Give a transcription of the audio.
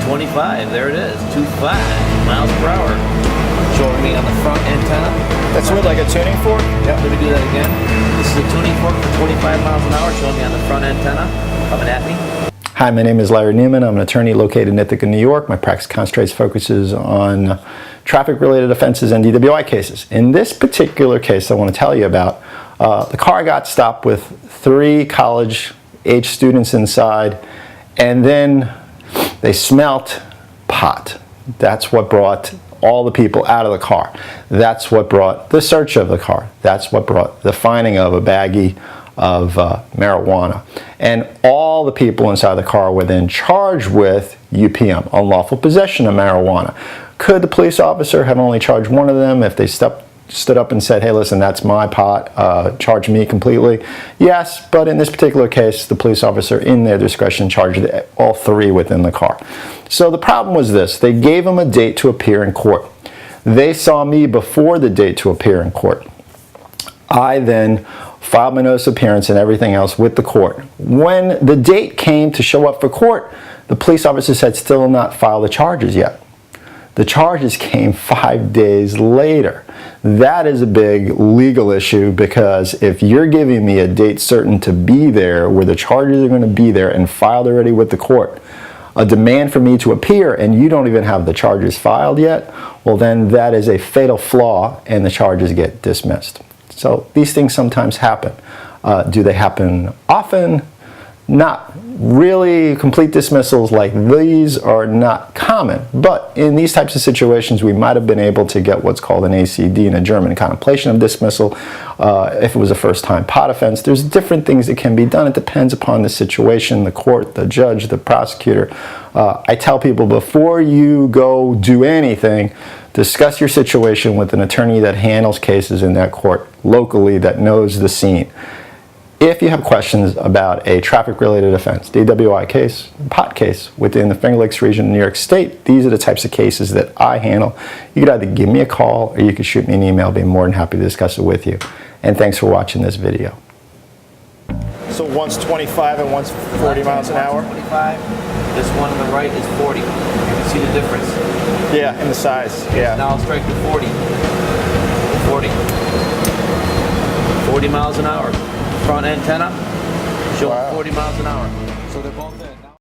25, there it is, 25 miles per hour. Showing me on the front antenna. That's what, like a tuning fork? Yep, let me do that again. This is a tuning fork for 25 miles an hour, showing me on the front antenna, coming at me. Hi, my name is Larry Newman. I'm an attorney located in Ithaca, New York. My practice focuses on traffic-related offenses and DWI cases. In this particular case I want to tell you about, the car got stopped with 3 college-age students inside, and then they smelt pot. That's what brought all the people out of the car. That's what brought the search of the car. That's what brought the finding of a baggie of marijuana. And all the people inside the car were then charged with UPM, unlawful possession of marijuana. Could the police officer have only charged one of them if they stood up and said, hey, listen, that's my pot, charge me completely? Yes, but in this particular case, the police officer, in their discretion, charged all 3 within the car. So the problem was this: they gave them a date to appear in court. They saw me before the date to appear in court. I then filed my notice of appearance and everything else with the court. When the date came to show up for court, the police officer said, still not filed the charges yet. The charges came 5 days later. That is a big legal issue, because if you're giving me a date certain to be there, where the charges are going to be there and filed already with the court, a demand for me to appear, and you don't even have the charges filed yet, well then that is a fatal flaw and the charges get dismissed. So these things sometimes happen. Do they happen often? Not really. Complete dismissals like these are not common, but in these types of situations we might have been able to get what's called an ACD, an adjournment, contemplation of dismissal. If it was a first-time pot offense, there's different things that can be done. It depends upon the situation, the court, the judge, the prosecutor. I tell people, before you go do anything, discuss your situation with an attorney that handles cases in that court locally, that knows the scene. If you have questions about a traffic-related offense, DWI case, pot case within the Finger Lakes region of New York State, these are the types of cases that I handle. You could either give me a call or you could shoot me an email. I'll be more than happy to discuss it with you. And thanks for watching this video. So one's 25 and one's 40 miles an hour? 25. This one on the right is 40. You can see the difference. Yeah, in the size. Yeah. Now I'll strike the 40. 40 miles an hour. Front antenna showing 40 miles an hour. So they're both